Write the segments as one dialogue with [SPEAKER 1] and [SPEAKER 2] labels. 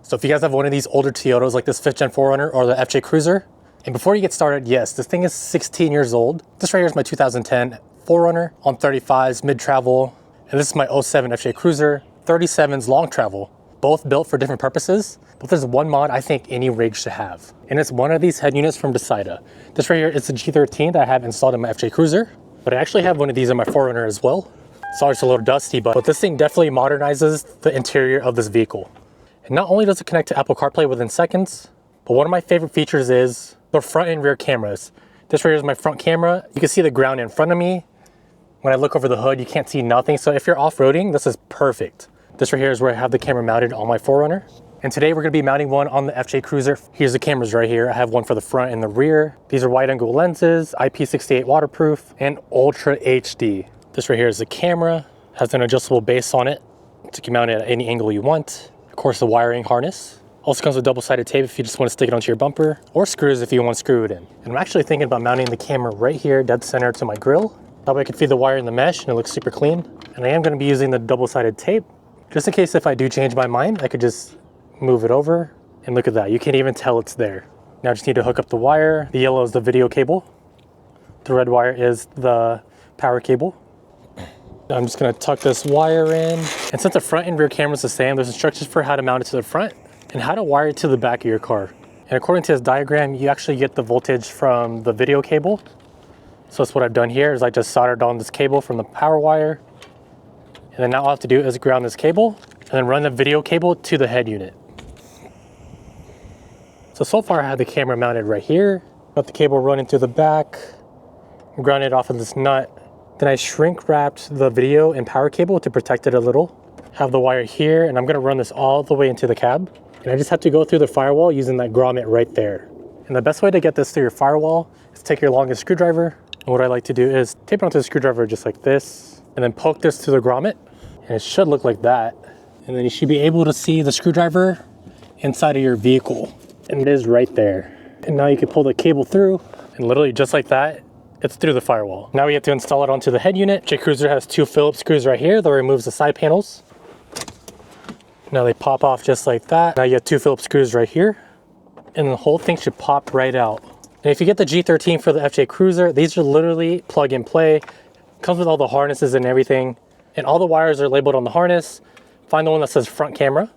[SPEAKER 1] So if you guys have one of these older Toyotas like this 5th Gen 4Runner or the FJ Cruiser, and before you get started, yes, this thing is 16 years old. This right here is my 2010 4Runner on 35s mid-travel, and this is my 07 FJ Cruiser, 37s long travel, both built for different purposes. But there's one mod I think any rig should have, and it's one of these head units from Decida. This right here is the G13 that I have installed in my FJ Cruiser, but I actually have one of these in my 4Runner as well. Sorry it's a little dusty, but this thing definitely modernizes the interior of this vehicle. And not only does it connect to Apple CarPlay within seconds, but one of my favorite features is the front and rear cameras. This right here is my front camera. You can see the ground in front of me. When I look over the hood, you can't see nothing. So if you're off-roading, this is perfect. This right here is where I have the camera mounted on my 4Runner. And today we're gonna be mounting one on the FJ Cruiser. Here's the cameras right here. I have one for the front and the rear. These are wide angle lenses, IP68 waterproof, and Ultra HD. This right here is the camera. Has an adjustable base on it, so you can mount it at any angle you want. Of course, the wiring harness. Also comes with double-sided tape if you just want to stick it onto your bumper, or screws if you want to screw it in. And I'm actually thinking about mounting the camera right here, dead center to my grill. That way I can feed the wire in the mesh and it looks super clean. And I am going to be using the double-sided tape, just in case if I do change my mind, I could just move it over. And look at that, you can't even tell it's there. Now I just need to hook up the wire. The yellow is the video cable. The red wire is the power cable. I'm just gonna tuck this wire in. And since the front and rear camera is the same, there's instructions for how to mount it to the front and how to wire it to the back of your car. And according to this diagram, you actually get the voltage from the video cable. So that's what I've done here is I just soldered on this cable from the power wire. And then now all I have to do is ground this cable and then run the video cable to the head unit. So far I have the camera mounted right here. Got the cable running through the back, grounded off of this nut. Then I shrink wrapped the video and power cable to protect it a little. Have the wire here, and I'm gonna run this all the way into the cab. And I just have to go through the firewall using that grommet right there. And the best way to get this through your firewall is take your longest screwdriver. And what I like to do is tape it onto the screwdriver just like this, and then poke this through the grommet. And it should look like that. And then you should be able to see the screwdriver inside of your vehicle. And it is right there. And now you can pull the cable through, and literally just like that, it's through the firewall. Now we have to install it onto the head unit. FJ Cruiser has 2 Phillips screws right here that removes the side panels. Now they pop off just like that. Now you have 2 Phillips screws right here, and the whole thing should pop right out. And if you get the G13 for the FJ Cruiser, these are literally plug and play. Comes with all the harnesses and everything, and all the wires are labeled on the harness. Find the one that says front camera.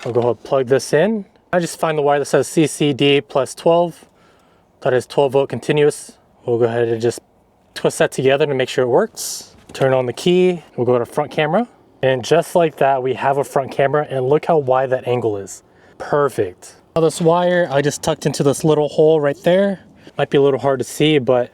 [SPEAKER 1] I'll go ahead and plug this in. I just find the wire that says CCD plus 12. That is 12 volt continuous. We'll go ahead and just twist that together to make sure it works. Turn on the key, we'll go to front camera. And just like that, we have a front camera, and look how wide that angle is. Perfect. Now this wire, I just tucked into this little hole right there. Might be a little hard to see, but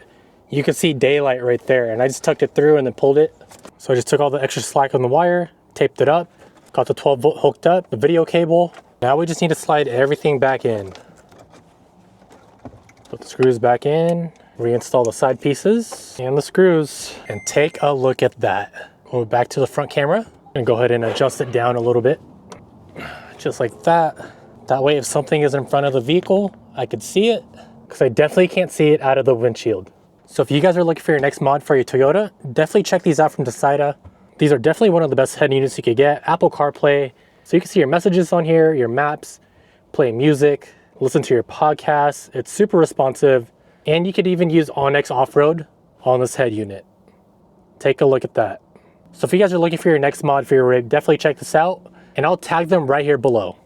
[SPEAKER 1] you can see daylight right there. And I just tucked it through and then pulled it. So I just took all the extra slack on the wire, taped it up, got the 12 volt hooked up, the video cable. Now we just need to slide everything back in. Put the screws back in. Reinstall the side pieces and the screws, and take a look at that. Go back to the front camera and go ahead and adjust it down a little bit, just like that. That way if something is in front of the vehicle, I could see it, because I definitely can't see it out of the windshield. So if you guys are looking for your next mod for your Toyota, definitely check these out from Decida. These are definitely one of the best head units you could get. Apple CarPlay, so you can see your messages on here, your maps, play music, listen to your podcasts. It's super responsive. And you could even use onX Off-Road on this head unit. Take a look at that. So if you guys are looking for your next mod for your rig, definitely check this out, and I'll tag them right here below.